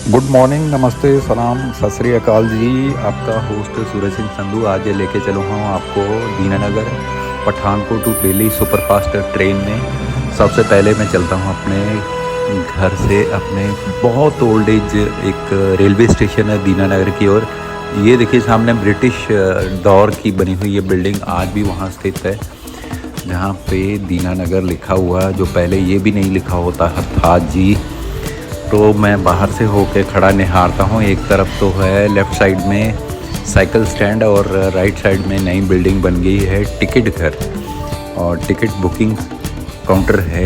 Good morning, नमस्ते, सलाम, सत श्री अकाल जी। आपका होस्ट सूरज सिंह संधू आज लेके चलो हूँ आपको Dinanagar Pathankot to Delhi superfast train में। सबसे पहले मैं चलता हूँ अपने घर से अपने बहुत ओल्ड एज एक रेलवे स्टेशन है दीनानगर की ओर। ये देखिए सामने ब्रिटिश दौर की बनी हुई ये बिल्डिंग आज भी वहाँ स्थित है, जहाँ पे दीनानगर लिखा हुआ, जो पहले ये भी नहीं लिखा होता था जी। तो मैं बाहर से होके खड़ा निहारता हूँ। एक तरफ तो है लेफ़्ट साइड में साइकिल स्टैंड और राइट साइड में नई बिल्डिंग बन गई है टिकट घर और टिकट बुकिंग काउंटर है।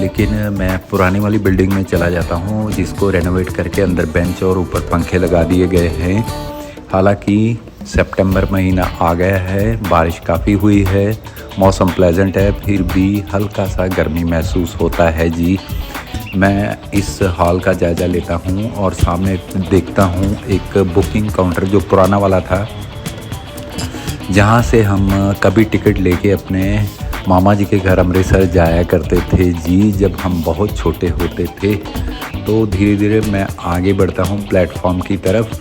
लेकिन मैं पुरानी वाली बिल्डिंग में चला जाता हूँ जिसको रेनोवेट करके अंदर बेंच और ऊपर पंखे लगा दिए गए हैं। हालांकि सितंबर महीना आ गया है, बारिश काफ़ी हुई है, मौसम प्लेजेंट है, फिर भी हल्का सा गर्मी महसूस होता है जी। मैं इस हॉल का जायज़ा लेता हूँ और सामने देखता हूँ एक बुकिंग काउंटर जो पुराना वाला था, जहाँ से हम कभी टिकट लेके अपने मामा जी के घर अमृतसर जाया करते थे जी, जब हम बहुत छोटे होते थे। तो धीरे धीरे मैं आगे बढ़ता हूँ प्लेटफॉर्म की तरफ,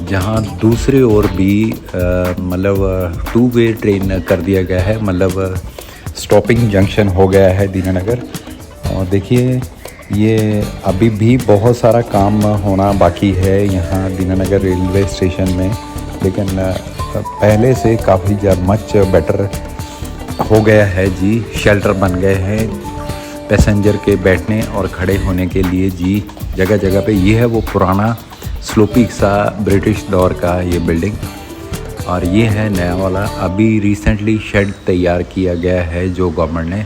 जहाँ दूसरी ओर भी मतलब 2 वे ट्रेन कर दिया गया है, मतलब स्टॉपिंग जंक्शन हो गया है दीनानगर। और देखिए ये अभी भी बहुत सारा काम होना बाकी है यहाँ दीनानगर रेलवे स्टेशन में, लेकिन पहले से काफ़ी मच बेटर हो गया है जी। शेल्टर बन गए हैं पैसेंजर के बैठने और खड़े होने के लिए जी, जगह जगह पे। ये है वो पुराना स्लोपी सा ब्रिटिश दौर का ये बिल्डिंग, और ये है नया वाला अभी रिसेंटली शेड तैयार किया गया है जो गवर्नमेंट ने।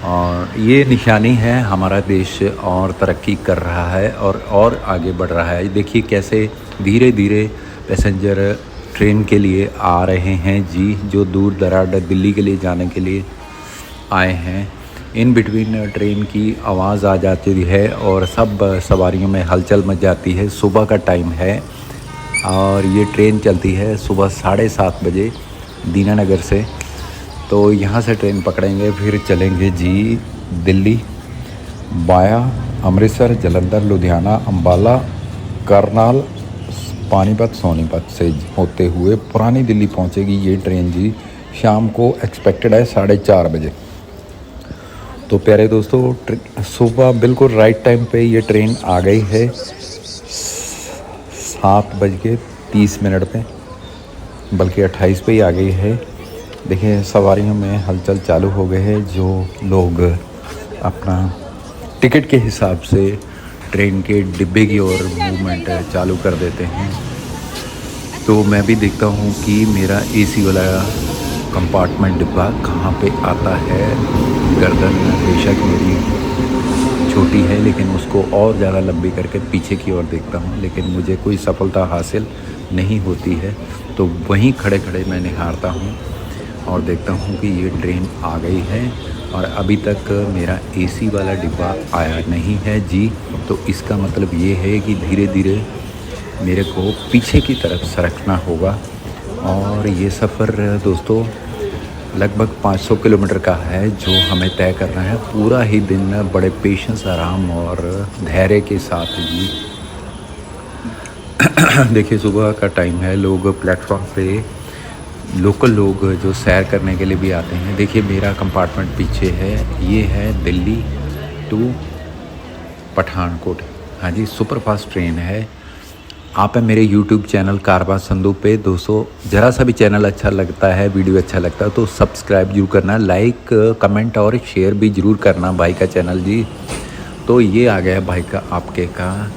और ये निशानी है हमारा देश और तरक्की कर रहा है और आगे बढ़ रहा है। देखिए कैसे धीरे धीरे पैसेंजर ट्रेन के लिए आ रहे हैं जी, जो दूर दराज दिल्ली के लिए जाने के लिए आए हैं। इन बिटवीन ट्रेन की आवाज़ आ जाती है और सब सवारियों में हलचल मच जाती है। सुबह का टाइम है और ये ट्रेन चलती है सुबह 7:30 बजे दीनानगर से। तो यहाँ से ट्रेन पकड़ेंगे, फिर चलेंगे जी दिल्ली बाया अमृतसर, जलंधर, लुधियाना, अम्बाला, करनाल, पानीपत, सोनीपत से होते हुए पुरानी दिल्ली पहुँचेगी ये ट्रेन जी। शाम को एक्सपेक्टेड है 4:30 बजे। तो प्यारे दोस्तों, सुबह बिल्कुल राइट टाइम पे ये ट्रेन आ गई है 7:30 पे, बल्कि 28 पे ही आ गई है। देखिए सवारियों में हलचल चालू हो गए हैं, जो लोग अपना टिकट के हिसाब से ट्रेन के डिब्बे की ओर मूवमेंट चालू कर देते हैं। तो मैं भी देखता हूँ कि मेरा एसी वाला कंपार्टमेंट डिब्बा कहाँ पे आता है। गर्दन बेशक मेरी छोटी है, लेकिन उसको और ज़्यादा लंबी करके पीछे की ओर देखता हूँ, लेकिन मुझे कोई सफलता हासिल नहीं होती है। तो वहीं खड़े खड़े मैं निहारता हूँ और देखता हूँ कि ये ट्रेन आ गई है और अभी तक मेरा एसी वाला डिब्बा आया नहीं है जी। तो इसका मतलब ये है कि धीरे धीरे मेरे को पीछे की तरफ सरकना होगा। और ये सफ़र दोस्तों लगभग 500 किलोमीटर का है, जो हमें तय करना है पूरा ही दिन बड़े पेशेंस, आराम और धैर्य के साथ जी। देखिए सुबह का टाइम है, लोग प्लेटफॉर्म पे लोकल लोग जो सैर करने के लिए भी आते हैं। देखिए मेरा कंपार्टमेंट पीछे है, ये है दिल्ली टू पठानकोट। हाँ जी, सुपरफास्ट ट्रेन है। आप है मेरे YouTube चैनल कारवा संधू पे। दोस्तों ज़रा सा भी चैनल अच्छा लगता है, वीडियो अच्छा लगता है तो सब्सक्राइब जरूर करना, लाइक कमेंट और शेयर भी ज़रूर करना भाई का चैनल जी। तो ये आ गया भाई का आपके का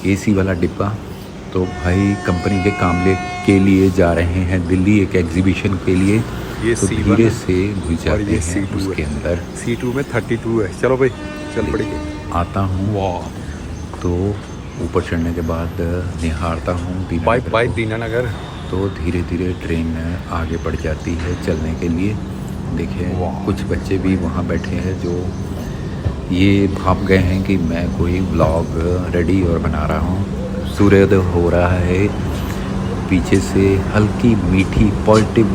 एसी वाला डिब्बा। तो भाई कंपनी के काम के लिए जा रहे हैं दिल्ली एक एग्जीबिशन के लिए। ये तो C1 धीरे से घुस और जाते ये हैं C2 उसके है। अंदर। C2 में 32 है। चलो भाई चल पड़ेगी। आता हूँ वाह, तो ऊपर चढ़ने के बाद निहारता हूँ बाय दीनानगर बाय को। दीनानगर। तो धीरे धीरे ट्रेन आगे बढ़ जाती है चलने के लिए। देखिए कुछ बच्चे भी वहाँ बैठे हैं जो ये भाप गए हैं कि मैं कोई ब्लॉग रेडी और बना रहा हूँ। सूर्योदय हो रहा है, पीछे से हल्की मीठी पॉजिटिव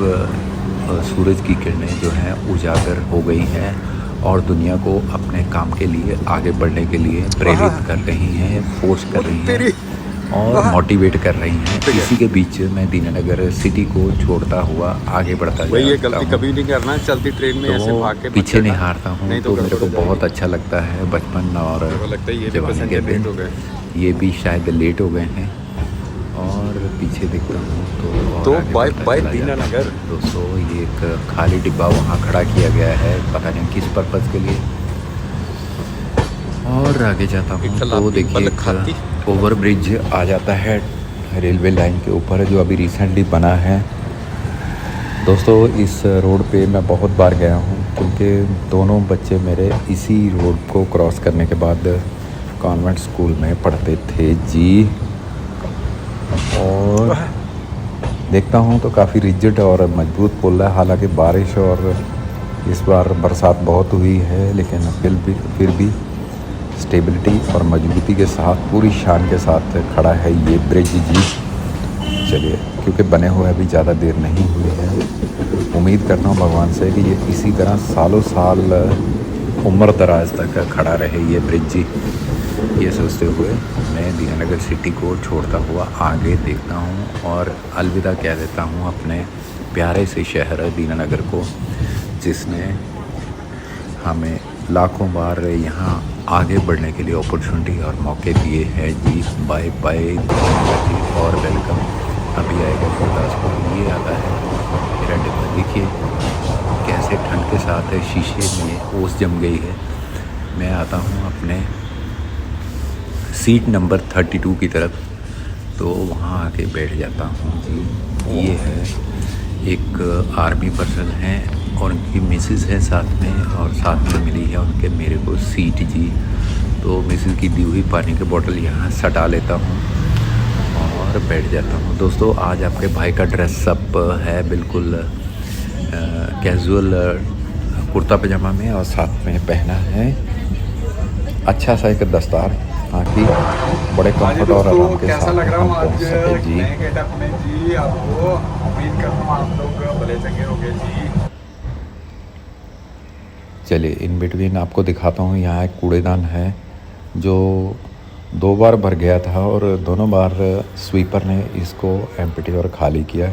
सूरज की किरणें जो हैं उजागर हो गई हैं और दुनिया को अपने काम के लिए आगे बढ़ने के लिए प्रेरित कर रही हैं, फोर्स कर रही हैं और मोटिवेट कर रही हैं। इसी के बीच मैं दीनानगर सिटी को छोड़ता हुआ आगे बढ़ता भाई ये जाता गलती हूँ। कभी नहीं करना, चलती ट्रेन में ऐसे भाग के तो मत पीछे नहीं चढ़ना, हारता हूँ, नहीं तो मेरे को गड़बड़ हो बहुत जाएगी। अच्छा लगता है बचपन और मेरे को लगता है ये भी जवानी के पैसेंजर लेट हो दिन। गए। ये भी शायद लेट हो गए हैं और पीछे देखता हूँ और तो आगे बाय बढ़ता बाय चला जाता हूँ। दीनानगर। दोस्तों ये एक खाली डिब्बा वहाँ खड़ा किया गया है, पता नहीं किस पर्पज़ के लिए। और आगे जाता हूँ तो देखिए एक ओवर ब्रिज आ जाता है रेलवे लाइन के ऊपर, जो अभी रिसेंटली बना है। दोस्तों इस रोड पे मैं बहुत बार गया हूँ, क्योंकि दोनों बच्चे मेरे इसी रोड को क्रॉस करने के बाद कॉन्वेंट स्कूल में पढ़ते थे जी। और देखता हूँ तो काफ़ी रिजिड और मजबूत पुल है। हालांकि बारिश और इस बार बरसात बहुत हुई है, लेकिन फिर भी स्टेबिलिटी और मजबूती के साथ पूरी शान के साथ खड़ा है ये ब्रिज जी। चलिए, क्योंकि बने हुए अभी ज़्यादा देर नहीं हुई है, उम्मीद करता हूँ भगवान से कि ये इसी तरह सालों साल उम्र दराज तक खड़ा रहे ये ब्रिज जी। ये सोचते हुए मैं दीनानगर सिटी को छोड़ता हुआ आगे देखता हूँ और अलविदा कह देता हूँ अपने प्यारे से शहर दीनानगर को, जिसने हमें लाखों बार यहाँ आगे बढ़ने के लिए अपॉर्चुनिटी और मौके दिए हैं जी। बाय बाय दीनानगर जी और वेलकम। अभी आएगा गुरदासपुर, ये आता है मेरा डिब्बा। देखिए कैसे ठंड के साथ शीशे में ओस जम गई है। मैं आता हूँ अपने सीट नंबर 32 की तरफ, तो वहाँ आके बैठ जाता हूँ जी। ये है एक आर्मी पर्सन हैं और उनकी मिसेस है साथ में, और साथ में मिली है उनके मेरे को सीट जी। तो मिसेस की दी हुई पानी की बोतल यहाँ सटा लेता हूँ और बैठ जाता हूँ। दोस्तों आज आपके भाई का ड्रेसअप है बिल्कुल कैजुअल कुर्ता पजामा में, और साथ में पहना है अच्छा सा एक दस्तार, ताकि बड़े कंफर्ट और आराम के साथ हम पहुँच सके जी। जी आपको उम्मीद करता हूँ आप लोग भले चंगे होंगे जी। चलिए इन बिटवीन आपको दिखाता हूँ, यहाँ एक कूड़ेदान है जो 2 बार भर गया था और दोनों बार स्वीपर ने इसको एम्प्टी और खाली किया।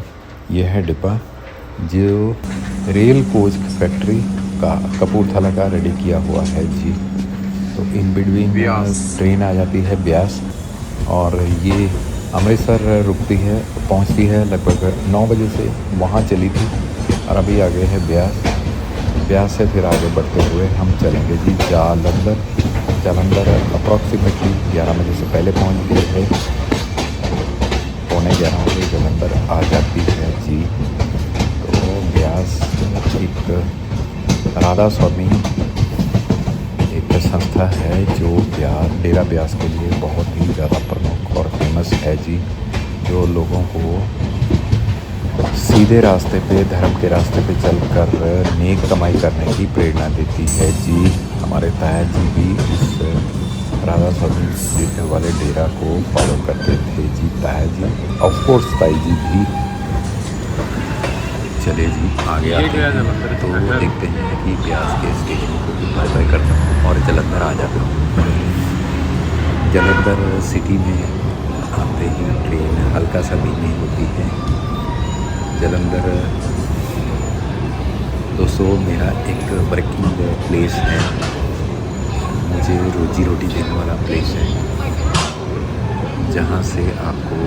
यह है डिब्बा जो रेल कोच फैक्ट्री का कपूरथला का रेडी किया हुआ है जी। तो इन बिटवीन ट्रेन आ जाती है ब्यास, और ये अमृतसर रुकती है, पहुंचती है लगभग 9 बजे से, वहां चली थी और अभी आ गए हैं ब्यास। ब्यास से फिर आगे बढ़ते हुए हम चलेंगे जी जालंधर। जालंधर अप्रॉक्सीमेटली 11 बजे से पहले पहुंच गए थे, 11:15 बजे जालंधर आ जाती है जी। तो ब्यास एक राधा स्वामी एक संस्था है जो डेरा ब्यास के लिए बहुत ही ज़्यादा प्रमुख और फेमस है जी, जो लोगों को सीधे रास्ते पे, धर्म के रास्ते पे चलकर नेक कमाई करने की प्रेरणा देती है जी। हमारे ताया जी भी इस राधा स्वामी देखने वाले डेरा को फॉलो करते थे जी, ताया जी, ऑफ कोर्स ताई जी भी। चले जी आगे आते हैं तो देखते हैं कि ब्यास के स्टेशन को भी बाय बाय करता हूँ और जलंधर आ जाता हूँ। जलंधर सिटी में आते ही ट्रेन हल्का सा धीमी होती है। जलंधर दोस्तों मेरा एक वर्किंग प्लेस है, मुझे रोजी रोटी देने वाला प्लेस है, जहाँ से आपको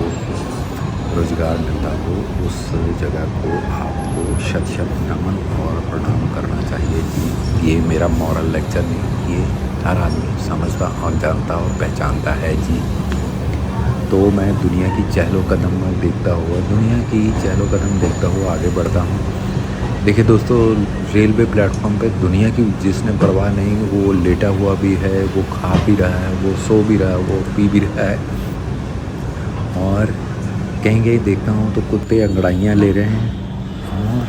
रोज़गार मिलता हो उस जगह को आपको शत शत नमन और प्रणाम करना चाहिए जी। ये मेरा मॉरल लेक्चर नहीं, ये हर आदमी समझता और जानता और पहचानता है जी। तो मैं दुनिया की चहलो कदम देखता हुआ आगे बढ़ता हूँ। देखिए दोस्तों, रेलवे प्लेटफॉर्म पे दुनिया की जिसने परवाह नहीं, वो लेटा हुआ भी है, वो खा भी रहा है, वो सो भी रहा है, वो पी भी रहा है, और कहीं कहीं देखता हूँ तो कुत्ते अंगड़ाइयाँ ले रहे हैं। और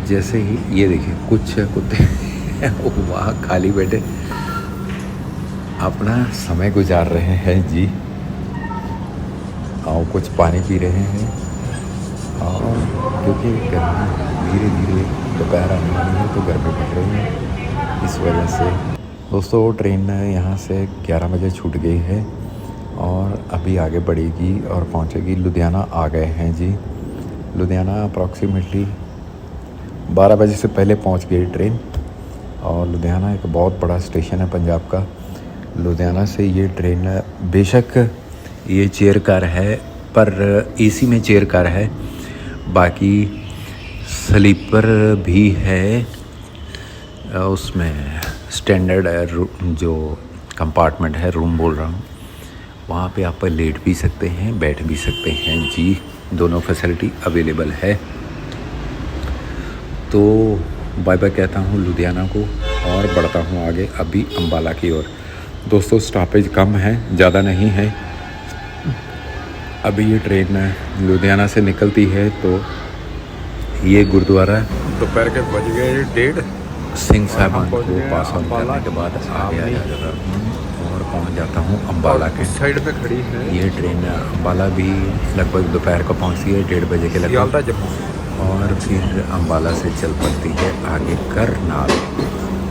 जैसे ही ये देखिए कुछ कुत्ते वहाँ खाली बैठे अपना समय गुजार रहे हैं जी, और कुछ पानी पी रहे हैं, और क्योंकि गर्मी धीरे धीरे दोपहर आने वाली है तो गर्मी पड़ रही है, इस वजह से दोस्तों ट्रेन यहाँ से 11 बजे छूट गई है और अभी आगे बढ़ेगी और पहुँचेगी लुधियाना। आ गए हैं जी लुधियाना, अप्रॉक्सीमेटली 12 बजे से पहले पहुँच गई ट्रेन। और लुधियाना एक बहुत बड़ा स्टेशन है पंजाब का। लुधियाना से ये ट्रेन बेशक ये चेयर कार है पर एसी में चेयर कार है, बाकी स्लीपर भी है, उसमें स्टैंडर्ड जो कंपार्टमेंट है, रूम बोल रहा हूँ, वहाँ पे आप लेट भी सकते हैं, बैठ भी सकते हैं जी, दोनों फैसिलिटी अवेलेबल है। तो बाय बाय कहता हूँ लुधियाना को और बढ़ता हूँ आगे अभी अम्बाला की ओर। दोस्तों स्टॉपेज कम है, ज़्यादा नहीं है। अभी ये ट्रेन लुधियाना से निकलती है तो ये गुरुद्वारा दोपहर के बज गए 1:30 सिंह साहब को पास ऑन करने के बाद आगे आ जाता हूँ और पहुँच जाता हूँ अम्बाला के साइड पे खड़ी है। ये ट्रेन अम्बाला भी लगभग दोपहर को पहुँचती है 1:30 बजे के लगभग और फिर अम्बाला से चल पड़ती है आगे करनाल।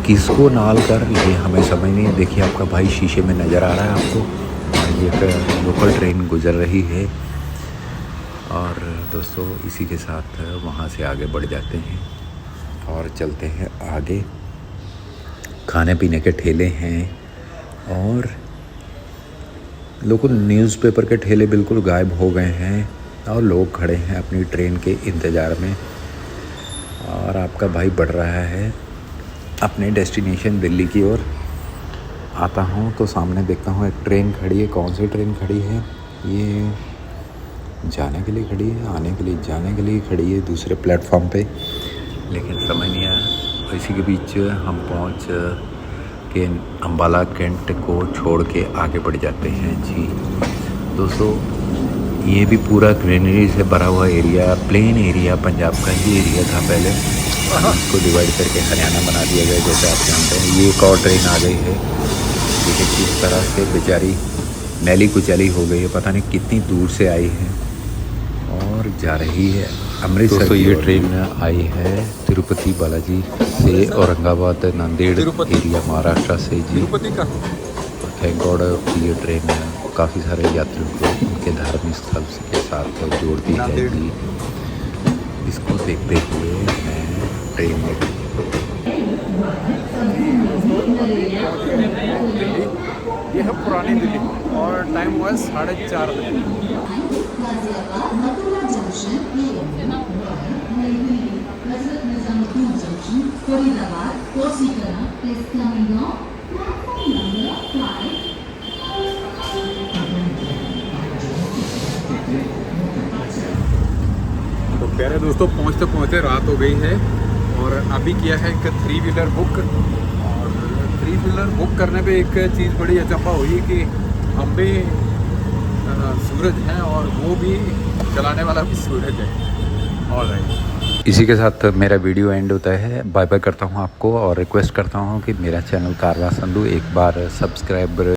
किसको नाल कर ये हमें समझ नहीं। देखिए आपका भाई शीशे में नज़र आ रहा है आपको, और ये लोकल ट्रेन गुजर रही है। और दोस्तों इसी के साथ वहाँ से आगे बढ़ जाते हैं और चलते हैं आगे। खाने पीने के ठेले हैं और लोकल न्यूज़पेपर के ठेले बिल्कुल गायब हो गए हैं और लोग खड़े हैं अपनी ट्रेन के इंतज़ार में। और आपका भाई बढ़ रहा है अपने डेस्टिनेशन दिल्ली की ओर। आता हूँ तो सामने देखता हूँ एक ट्रेन खड़ी है। कौन सी ट्रेन खड़ी है? ये जाने के लिए खड़ी है, आने के लिए, जाने के लिए खड़ी है दूसरे प्लेटफॉर्म पे, लेकिन समझ नहीं आया। इसी के बीच हम पहुँच के अम्बाला कैंट को छोड़ के आगे बढ़ जाते हैं जी। दोस्तों ये भी पूरा ग्रीनरी से भरा हुआ एरिया, प्लेन एरिया, पंजाब का ही एरिया था पहले, इसको डिवाइड करके हरियाणा बना दिया गया जैसे आप जानते हैं। ये एक और ट्रेन आ गई है, देखिए किस तरह से बेचारी नैली कुचैली हो गई है, पता नहीं कितनी दूर से आई है और जा रही है अमृतसर। तो ये ट्रेन आई है तिरुपति बालाजी से औरंगाबाद नांदेड़ एरिया महाराष्ट्र से जी। थैंक गॉड ये ट्रेन काफ़ी सारे यात्रियों को उनके धार्मिक स्थल के साथ जोड़ती है जी। इसको देखते हुए मैं ट्रेन में ये है पुरानी दिल्ली और टाइम हुआ 4:30 बजे। तो प्यारे दोस्तों पहुँचते पहुँचते रात हो गई है और अभी किया है एक 3 व्हीलर बुक। और 3 व्हीलर बुक करने पे एक चीज़ बड़ी अचंभा हुई कि हम भी सूरज हैं और वो भी चलाने वाला भी सूरज है। ऑलराइट, इसी के साथ मेरा वीडियो एंड होता है। बाय बाय करता हूँ आपको और रिक्वेस्ट करता हूँ कि मेरा चैनल कारवां संधू एक बार सब्सक्राइब